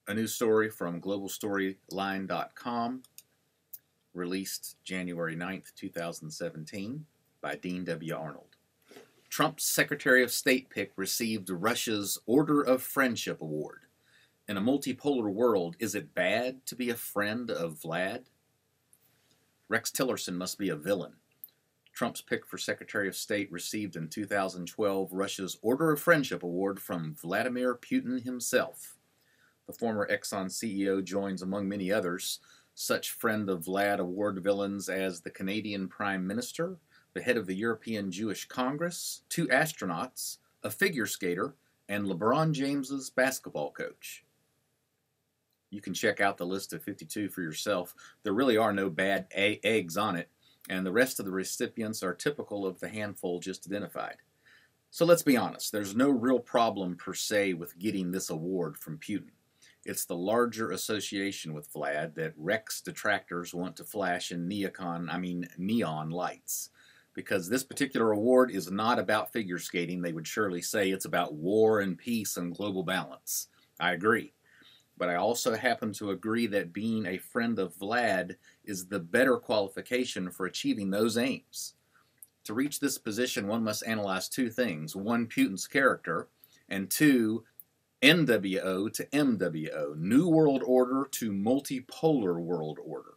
A new story from globalstoryline.com, released January 9th, 2017, by Dean W. Arnold. Trump's Secretary of State pick received Russia's Order of Friendship Award. In a multipolar world, is it bad to be a friend of Vlad? Rex Tillerson must be a villain. Trump's pick for Secretary of State received in 2012 Russia's Order of Friendship Award from Vladimir Putin himself. The former Exxon CEO joins, among many others, such Friend of Vlad Award villains as the Canadian Prime Minister, the head of the European Jewish Congress, 2 astronauts, a figure skater, and LeBron James's basketball coach. You can check out the list of 52 for yourself. There really are no bad eggs on it, and the rest of the recipients are typical of the handful just identified. So let's be honest, there's no real problem per se with getting this award from Putin. It's the larger association with Vlad that Rex detractors want to flash in neon lights. Because this particular award is not about figure skating, they would surely say it's about war and peace and global balance. I agree. But I also happen to agree that being a friend of Vlad is the better qualification for achieving those aims. To reach this position, one must analyze 2 things. 1, Putin's character, and 2, NWO to MWO, New World Order to Multipolar World Order.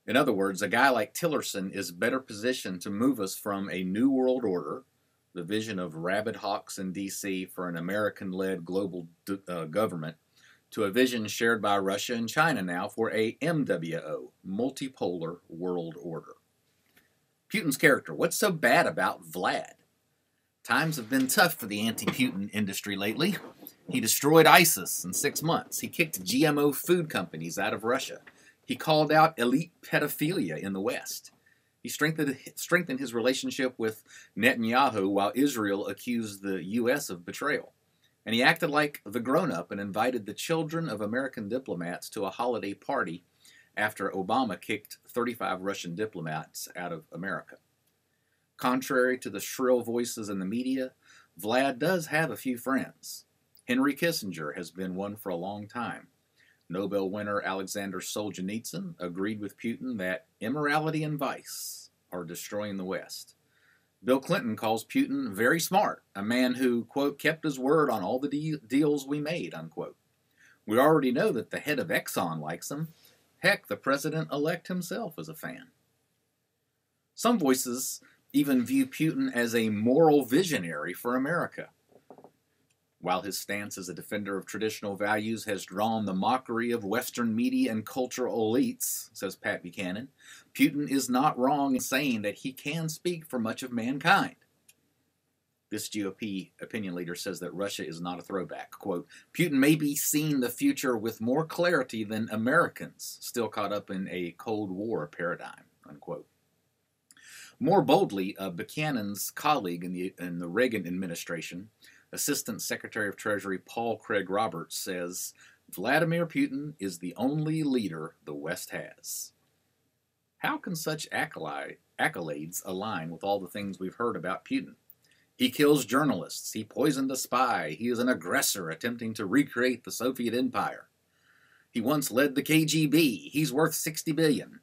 In other words, a guy like Tillerson is better positioned to move us from a New World Order, the vision of rabid hawks in D.C. for an American-led global government, to a vision shared by Russia and China now for a MWO, Multipolar World Order. Putin's character. What's so bad about Vlad? Times have been tough for the anti-Putin industry lately. He destroyed ISIS in 6 months. He kicked GMO food companies out of Russia. He called out elite pedophilia in the West. He strengthened his relationship with Netanyahu while Israel accused the U.S. of betrayal. And he acted like the grown-up and invited the children of American diplomats to a holiday party after Obama kicked 35 Russian diplomats out of America. Contrary to the shrill voices in the media, Vlad does have a few friends. Henry Kissinger has been one for a long time. Nobel winner Alexander Solzhenitsyn agreed with Putin that immorality and vice are destroying the West. Bill Clinton calls Putin very smart, a man who, quote, kept his word on all the deals we made, unquote. We already know that the head of Exxon likes him. Heck, the president-elect himself is a fan. Some voices even view Putin as a moral visionary for America. While his stance as a defender of traditional values has drawn the mockery of Western media and cultural elites, says Pat Buchanan, Putin is not wrong in saying that he can speak for much of mankind. This GOP opinion leader says that Russia is not a throwback. Quote, Putin may be seeing the future with more clarity than Americans, still caught up in a Cold War paradigm, unquote. More boldly, Buchanan's colleague in the Reagan administration, Assistant Secretary of Treasury Paul Craig Roberts, says, Vladimir Putin is the only leader the West has. How can such accolades align with all the things we've heard about Putin? He kills journalists. He poisoned a spy. He is an aggressor attempting to recreate the Soviet Empire. He once led the KGB. He's worth $60 billion.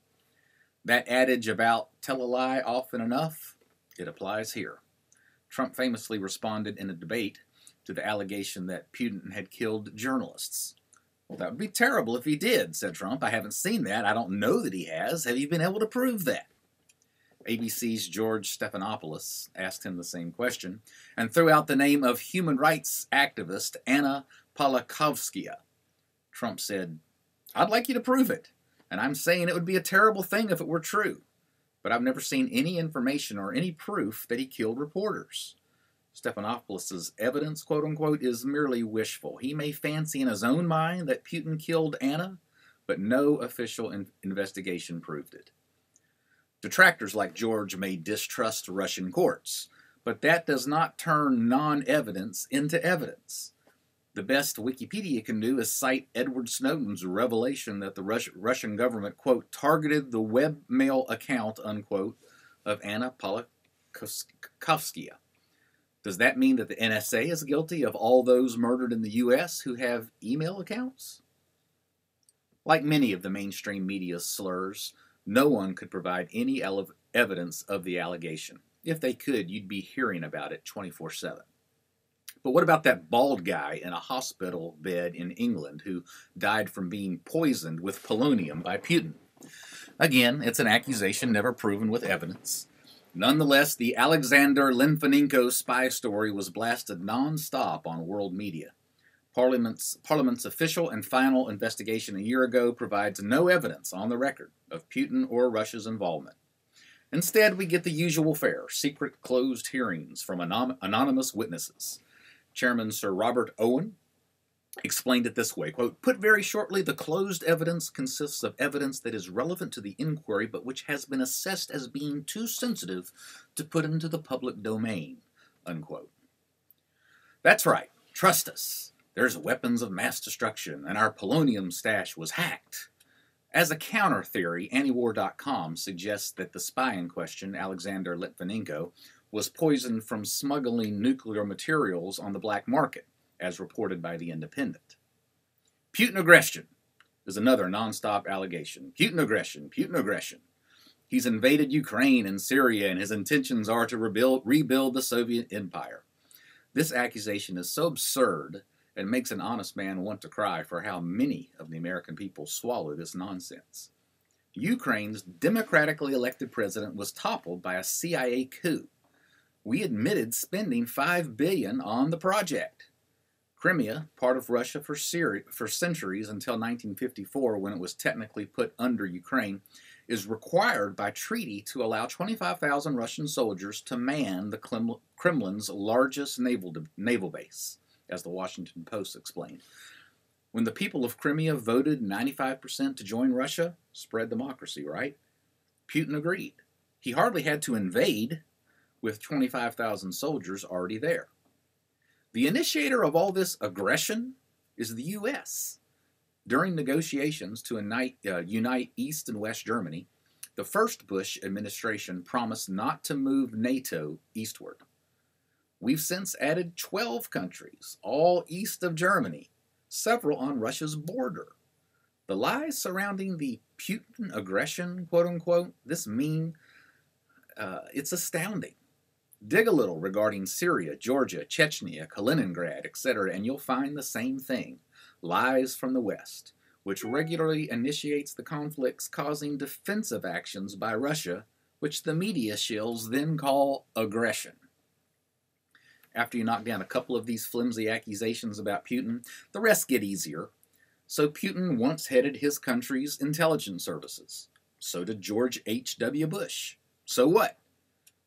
That adage about tell a lie often enough, it applies here. Trump famously responded in a debate to the allegation that Putin had killed journalists. Well, that would be terrible if he did, said Trump. I haven't seen that. I don't know that he has. Have you been able to prove that? ABC's George Stephanopoulos asked him the same question and threw out the name of human rights activist Anna Politkovskaya. Trump said, I'd like you to prove it, and I'm saying it would be a terrible thing if it were true. But I've never seen any information or any proof that he killed reporters. Stephanopoulos' evidence, quote-unquote, is merely wishful. He may fancy in his own mind that Putin killed Anna, but no official investigation proved it. Detractors like George may distrust Russian courts, but that does not turn non-evidence into evidence. The best Wikipedia can do is cite Edward Snowden's revelation that the Russian government, quote, targeted the webmail account, unquote, of Anna Politkovskaya. Does that mean that the NSA is guilty of all those murdered in the U.S. who have email accounts? Like many of the mainstream media's slurs, no one could provide any evidence of the allegation. If they could, you'd be hearing about it 24/7. But what about that bald guy in a hospital bed in England who died from being poisoned with polonium by Putin? Again, it's an accusation never proven with evidence. Nonetheless, the Alexander Litvinenko spy story was blasted non-stop on world media. Parliament's official and final investigation a year ago provides no evidence on the record of Putin or Russia's involvement. Instead, we get the usual fare, secret closed hearings from anonymous witnesses. Chairman Sir Robert Owen explained it this way, quote, "Put very shortly, the closed evidence consists of evidence that is relevant to the inquiry, but which has been assessed as being too sensitive to put into the public domain," unquote. That's right. Trust us. There's weapons of mass destruction, and our polonium stash was hacked. As a counter theory, antiwar.com suggests that the spy in question, Alexander Litvinenko, was poisoned from smuggling nuclear materials on the black market, as reported by The Independent. Putin aggression is another nonstop allegation. Putin aggression, Putin aggression. He's invaded Ukraine and Syria, and his intentions are to rebuild the Soviet empire. This accusation is so absurd and makes an honest man want to cry for how many of the American people swallow this nonsense. Ukraine's democratically elected president was toppled by a CIA coup. We admitted spending $5 billion on the project. Crimea, part of Russia for centuries until 1954, when it was technically put under Ukraine, is required by treaty to allow 25,000 Russian soldiers to man the Kremlin's largest naval base, as the Washington Post explained. When the people of Crimea voted 95% to join Russia, spread democracy, right? Putin agreed. He hardly had to invade with 25,000 soldiers already there. The initiator of all this aggression is the U.S. During negotiations to unite East and West Germany, the first Bush administration promised not to move NATO eastward. We've since added 12 countries, all east of Germany, several on Russia's border. The lies surrounding the Putin aggression, quote-unquote, it's astounding. Dig a little regarding Syria, Georgia, Chechnya, Kaliningrad, etc., and you'll find the same thing. Lies from the West, which regularly initiates the conflicts causing defensive actions by Russia, which the media shills then call aggression. After you knock down a couple of these flimsy accusations about Putin, the rest get easier. So Putin once headed his country's intelligence services. So did George H.W. Bush. So what?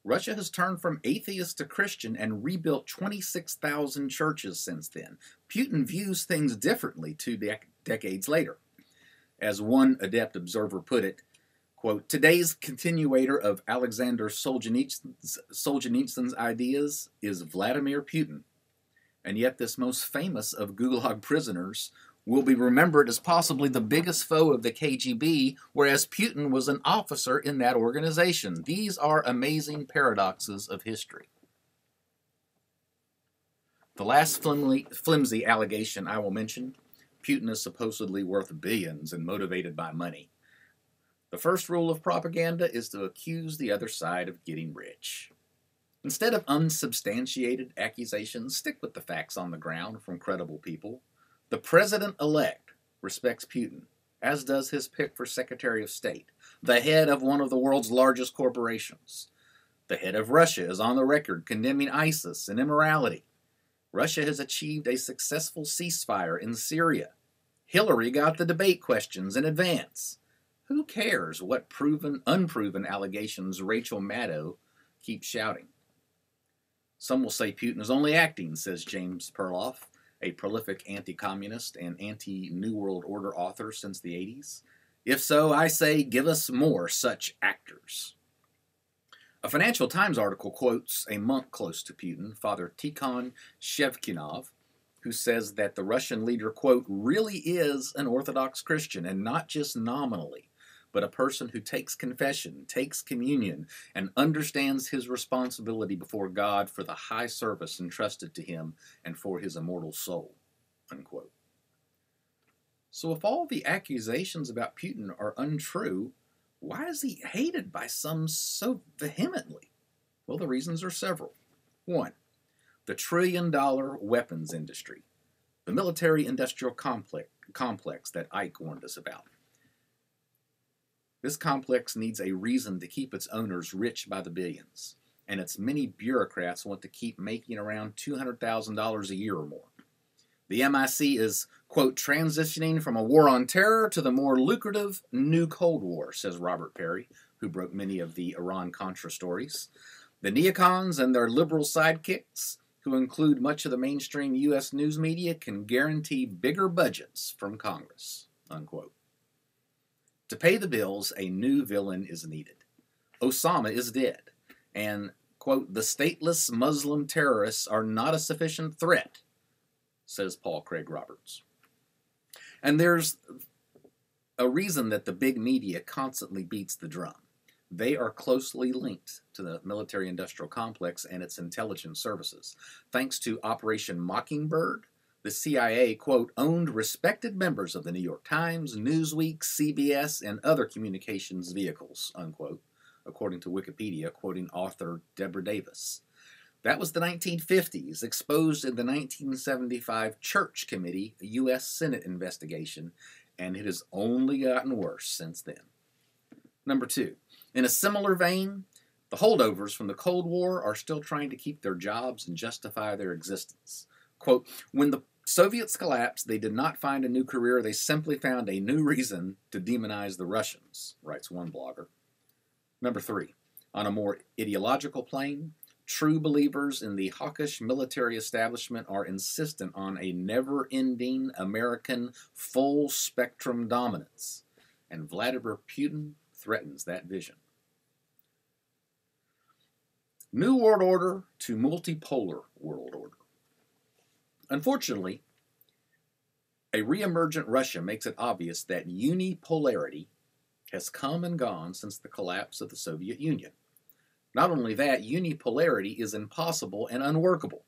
Russia has turned from atheist to Christian and rebuilt 26,000 churches since then. Putin views things differently 2 decades later. As one adept observer put it, quote, "Today's continuator of Alexander Solzhenitsyn's ideas is Vladimir Putin. And yet this most famous of Gulag prisoners will be remembered as possibly the biggest foe of the KGB, whereas Putin was an officer in that organization. These are amazing paradoxes of history." The last flimsy allegation I will mention, Putin is supposedly worth billions and motivated by money. The first rule of propaganda is to accuse the other side of getting rich. Instead of unsubstantiated accusations, stick with the facts on the ground from credible people. The president-elect respects Putin, as does his pick for Secretary of State, the head of one of the world's largest corporations. The head of Russia is on the record condemning ISIS and immorality. Russia has achieved a successful ceasefire in Syria. Hillary got the debate questions in advance. Who cares what unproven allegations Rachel Maddow keeps shouting? Some will say Putin is only acting, says James Perloff, a prolific anti-communist and anti-New World Order author since the 80s. If so, I say give us more such actors. A Financial Times article quotes a monk close to Putin, Father Tikhon Shevkinov, who says that the Russian leader, quote, really is an Orthodox Christian, and not just nominally, but a person who takes confession, takes communion, and understands his responsibility before God for the high service entrusted to him and for his immortal soul." Unquote. So if all the accusations about Putin are untrue, why is he hated by some so vehemently? Well, the reasons are several. One, the trillion-dollar weapons industry, the military-industrial complex that Ike warned us about. This complex needs a reason to keep its owners rich by the billions, and its many bureaucrats want to keep making around $200,000 a year or more. The MIC is, quote, transitioning from a war on terror to the more lucrative new Cold War, says Robert Perry, who broke many of the Iran-Contra stories. The neocons and their liberal sidekicks, who include much of the mainstream U.S. news media, can guarantee bigger budgets from Congress, unquote. To pay the bills, a new villain is needed. Osama is dead, and, quote, the stateless Muslim terrorists are not a sufficient threat, says Paul Craig Roberts. And there's a reason that the big media constantly beats the drum. They are closely linked to the military-industrial complex and its intelligence services. Thanks to Operation Mockingbird, the CIA, quote, owned respected members of the New York Times, Newsweek, CBS, and other communications vehicles, unquote, according to Wikipedia, quoting author Deborah Davis. That was the 1950s, exposed in the 1975 Church Committee, a U.S. Senate investigation, and it has only gotten worse since then. Number two, in a similar vein, the holdovers from the Cold War are still trying to keep their jobs and justify their existence. Quote, when the Soviets collapsed, they did not find a new career, they simply found a new reason to demonize the Russians, writes one blogger. Number three, on a more ideological plane, true believers in the hawkish military establishment are insistent on a never-ending American full-spectrum dominance, and Vladimir Putin threatens that vision. New World Order to multipolar world order. Unfortunately, a re-emergent Russia makes it obvious that unipolarity has come and gone since the collapse of the Soviet Union. Not only that, unipolarity is impossible and unworkable.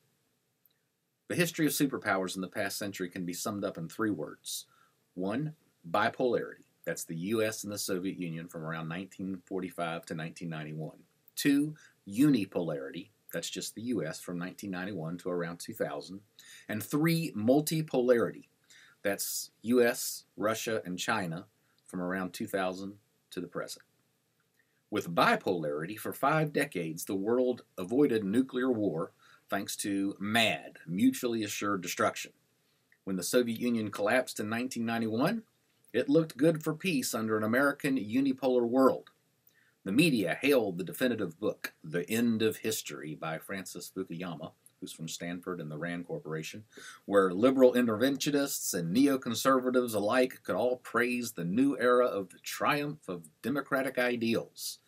The history of superpowers in the past century can be summed up in three words. One, bipolarity. That's the U.S. and the Soviet Union from around 1945 to 1991. Two, unipolarity. That's just the U.S. from 1991 to around 2000. And three, multipolarity. That's U.S., Russia, and China from around 2000 to the present. With bipolarity, for 5 decades, the world avoided nuclear war thanks to MAD, mutually assured destruction. When the Soviet Union collapsed in 1991, it looked good for peace under an American unipolar world. The media hailed the definitive book, The End of History, by Francis Fukuyama, who's from Stanford and the Rand Corporation, where liberal interventionists and neoconservatives alike could all praise the new era of the triumph of democratic ideals.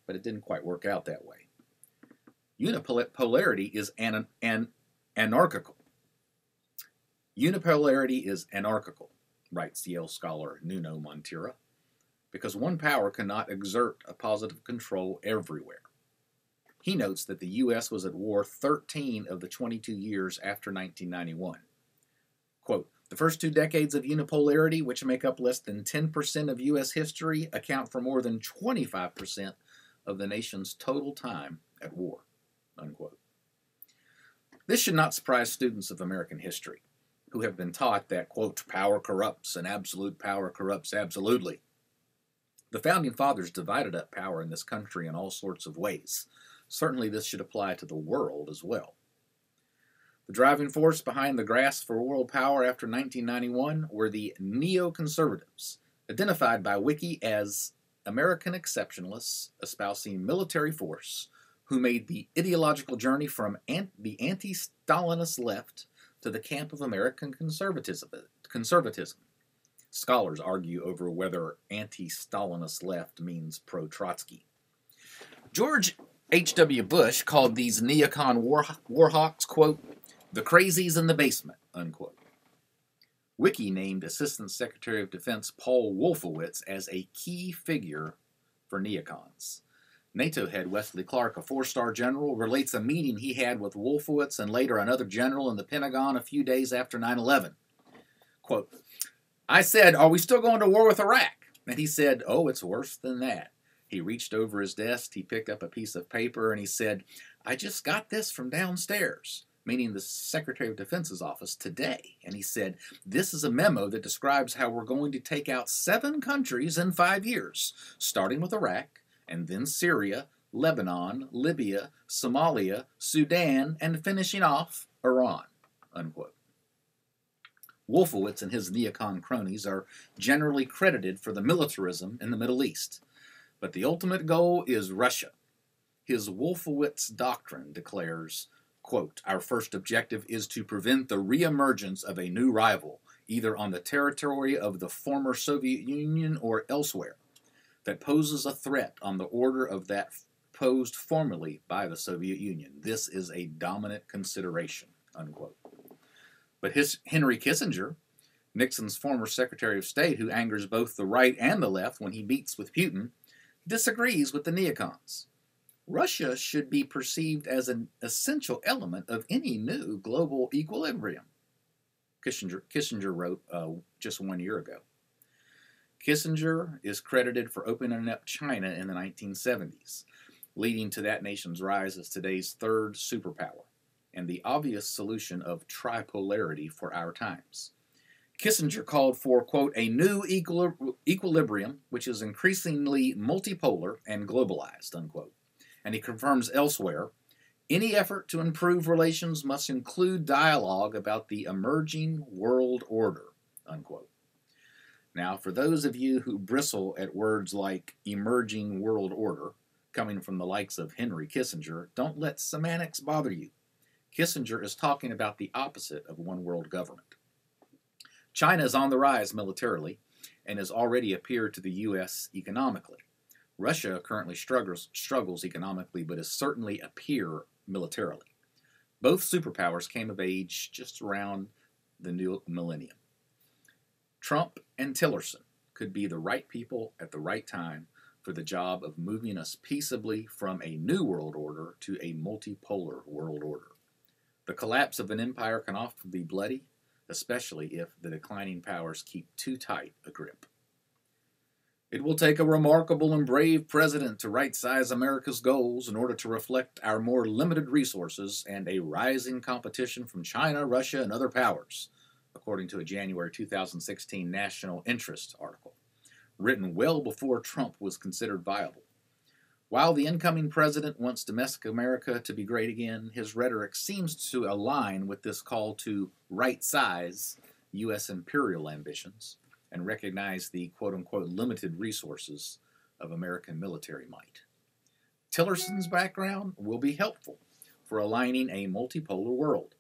But it didn't quite work out that way. Unipolarity is anarchical. Unipolarity is anarchical, writes Yale scholar Nuno Montira, because one power cannot exert a positive control everywhere. He notes that the U.S. was at war 13 of the 22 years after 1991. Quote, the first 2 decades of unipolarity, which make up less than 10% of U.S. history, account for more than 25% of the nation's total time at war, unquote. This should not surprise students of American history, who have been taught that, quote, power corrupts and absolute power corrupts absolutely. The Founding Fathers divided up power in this country in all sorts of ways. Certainly this should apply to the world as well. The driving force behind the grasp for world power after 1991 were the neoconservatives, identified by Wiki as American exceptionalists espousing military force, who made the ideological journey from the anti-Stalinist left to the camp of American conservatism. Scholars argue over whether anti-Stalinist left means pro-Trotsky. George H.W. Bush called these neocon war hawks, quote, the crazies in the basement, unquote. Wiki named Assistant Secretary of Defense Paul Wolfowitz as a key figure for neocons. NATO head Wesley Clark, a four-star general, relates a meeting he had with Wolfowitz and later another general in the Pentagon a few days after 9/11. Quote, I said, are we still going to war with Iraq? And he said, oh, it's worse than that. He reached over his desk, he picked up a piece of paper, and he said, I just got this from downstairs, meaning the Secretary of Defense's office, today. And he said, this is a memo that describes how we're going to take out 7 countries in 5 years, starting with Iraq, and then Syria, Lebanon, Libya, Somalia, Sudan, and finishing off Iran, unquote. Wolfowitz and his neocon cronies are generally credited for the militarism in the Middle East, but the ultimate goal is Russia. His Wolfowitz Doctrine declares, quote, our first objective is to prevent the reemergence of a new rival, either on the territory of the former Soviet Union or elsewhere, that poses a threat on the order of that posed formerly by the Soviet Union. This is a dominant consideration, unquote. But Henry Kissinger, Nixon's former Secretary of State, who angers both the right and the left when he meets with Putin, disagrees with the neocons. Russia should be perceived as an essential element of any new global equilibrium, Kissinger wrote just 1 year ago. Kissinger is credited for opening up China in the 1970s, leading to that nation's rise as today's third superpower, and the obvious solution of tripolarity for our times. Kissinger called for, quote, a new equilibrium which is increasingly multipolar and globalized, unquote. And he confirms elsewhere, any effort to improve relations must include dialogue about the emerging world order, unquote. Now, for those of you who bristle at words like emerging world order, coming from the likes of Henry Kissinger, don't let semantics bother you. Kissinger is talking about the opposite of one world government. China is on the rise militarily and has already appeared to the U.S. economically. Russia currently struggles economically, but is certainly a peer militarily. Both superpowers came of age just around the new millennium. Trump and Tillerson could be the right people at the right time for the job of moving us peaceably from a new world order to a multipolar world order. The collapse of an empire can often be bloody, especially if the declining powers keep too tight a grip. It will take a remarkable and brave president to right-size America's goals in order to reflect our more limited resources and a rising competition from China, Russia, and other powers, according to a January 2016 National Interest article, written well before Trump was considered viable. While the incoming president wants domestic America to be great again, his rhetoric seems to align with this call to right-size U.S. imperial ambitions and recognize the quote-unquote limited resources of American military might. Tillerson's background will be helpful for aligning a multipolar world.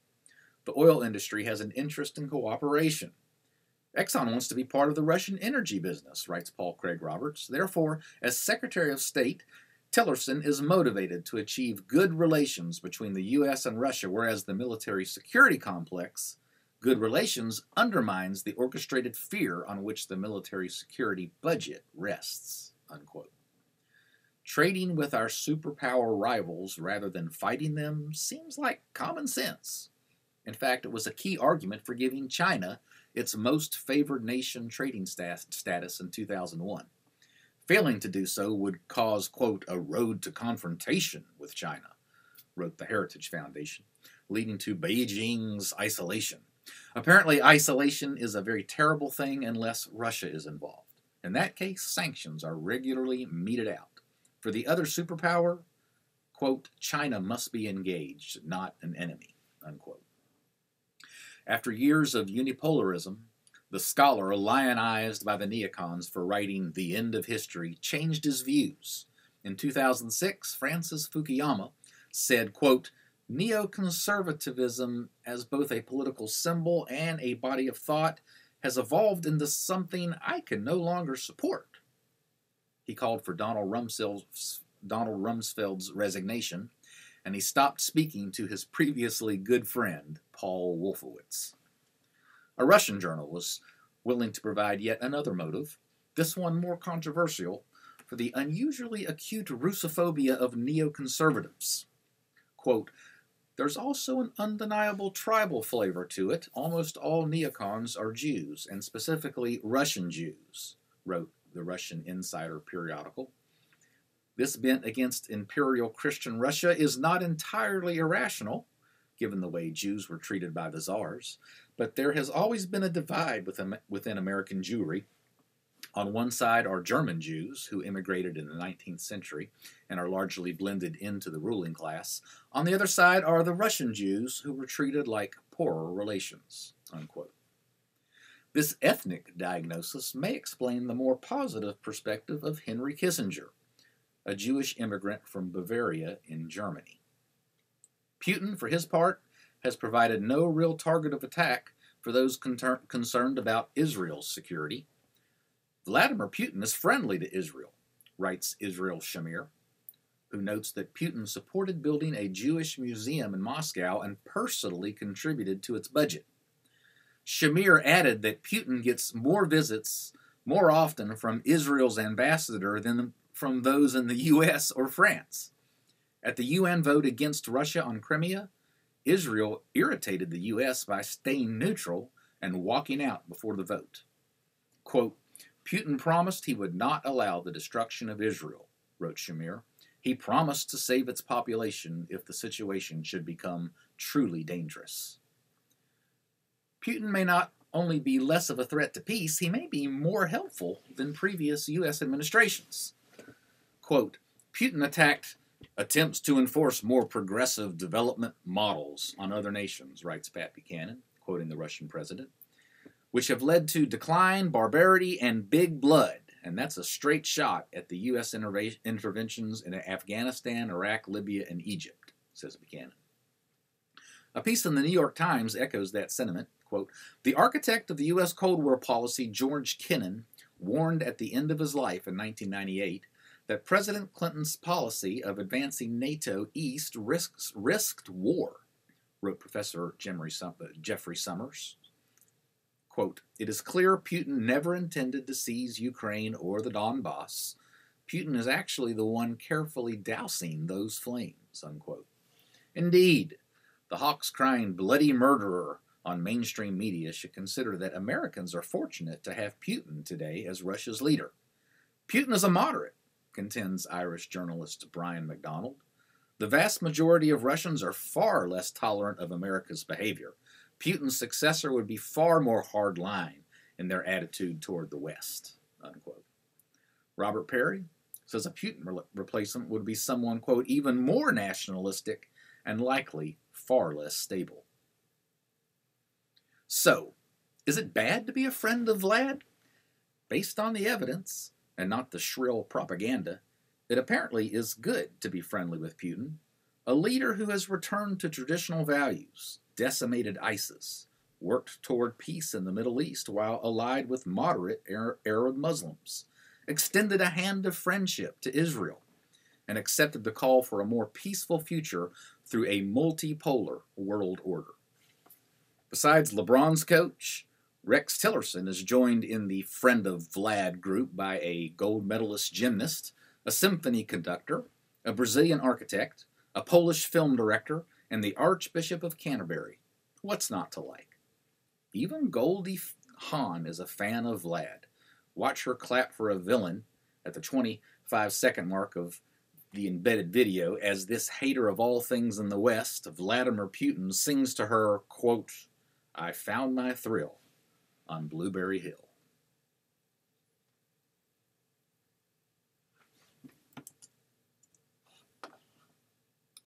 The oil industry has an interest in cooperation. Exxon wants to be part of the Russian energy business, writes Paul Craig Roberts. Therefore, as Secretary of State, Tillerson is motivated to achieve good relations between the U.S. and Russia, whereas the military security complex, good relations, undermines the orchestrated fear on which the military security budget rests, unquote. Trading with our superpower rivals rather than fighting them seems like common sense. In fact, it was a key argument for giving China its most favored nation trading status in 2001. Failing to do so would cause, quote, a road to confrontation with China, wrote the Heritage Foundation, leading to Beijing's isolation. Apparently, isolation is a very terrible thing unless Russia is involved. In that case, sanctions are regularly meted out. For the other superpower, quote, China must be engaged, not an enemy, unquote. After years of unipolarism, the scholar, lionized by the neocons for writing The End of History, changed his views. In 2006, Francis Fukuyama said, quote, neoconservatism as both a political symbol and a body of thought has evolved into something I can no longer support. He called for Donald Rumsfeld's resignation, and he stopped speaking to his previously good friend, Paul Wolfowitz. A Russian journal was willing to provide yet another motive, this one more controversial, for the unusually acute Russophobia of neoconservatives. Quote, "There's also an undeniable tribal flavor to it. Almost all neocons are Jews, and specifically Russian Jews," wrote the Russian Insider periodical. "This bent against imperial Christian Russia is not entirely irrational, given the way Jews were treated by the czars, but there has always been a divide within American Jewry. On one side are German Jews, who immigrated in the 19th century and are largely blended into the ruling class. On the other side are the Russian Jews, who were treated like poorer relations." Unquote. This ethnic diagnosis may explain the more positive perspective of Henry Kissinger, a Jewish immigrant from Bavaria in Germany. Putin, for his part, has provided no real target of attack for those concerned about Israel's security. "Vladimir Putin is friendly to Israel," writes Israel Shamir, who notes that Putin supported building a Jewish museum in Moscow and personally contributed to its budget. Shamir added that Putin gets more visits more often from Israel's ambassador than from those in the U.S. or France. At the UN vote against Russia on Crimea, Israel irritated the U.S. by staying neutral and walking out before the vote. Quote, "Putin promised he would not allow the destruction of Israel," wrote Shamir. "He promised to save its population if the situation should become truly dangerous." Putin may not only be less of a threat to peace, he may be more helpful than previous U.S. administrations. Quote, "Putin attacked attempts to enforce more progressive development models on other nations," writes Pat Buchanan, quoting the Russian president, "which have led to decline, barbarity, and big blood." And that's a straight shot at the U.S. interventions in Afghanistan, Iraq, Libya, and Egypt, says Buchanan. A piece in the New York Times echoes that sentiment. Quote, "The architect of the U.S. Cold War policy, George Kennan, warned at the end of his life in 1998 that President Clinton's policy of advancing NATO east risked war," wrote Professor Jeffrey Summers. Quote, "It is clear Putin never intended to seize Ukraine or the Donbass. Putin is actually the one carefully dousing those flames," unquote. Indeed, the hawks crying bloody murderer on mainstream media should consider that Americans are fortunate to have Putin today as Russia's leader. "Putin is a moderate," contends Irish journalist Brian MacDonald. "The vast majority of Russians are far less tolerant of America's behavior. Putin's successor would be far more hardline in their attitude toward the West," unquote. Robert Perry says a Putin replacement would be someone, quote, "even more nationalistic and likely far less stable." So, is it bad to be a friend of Vlad? Based on the evidence, and not the shrill propaganda, it apparently is good to be friendly with Putin, a leader who has returned to traditional values, decimated ISIS, worked toward peace in the Middle East while allied with moderate Arab Muslims, extended a hand of friendship to Israel, and accepted the call for a more peaceful future through a multipolar world order. Besides LeBron's coach, Rex Tillerson is joined in the Friend of Vlad group by a gold medalist gymnast, a symphony conductor, a Brazilian architect, a Polish film director, and the Archbishop of Canterbury. What's not to like? Even Goldie Hawn is a fan of Vlad. Watch her clap for a villain at the 25-second mark of the embedded video as this hater of all things in the West, Vladimir Putin, sings to her, quote, "I found my thrill on Blueberry Hill."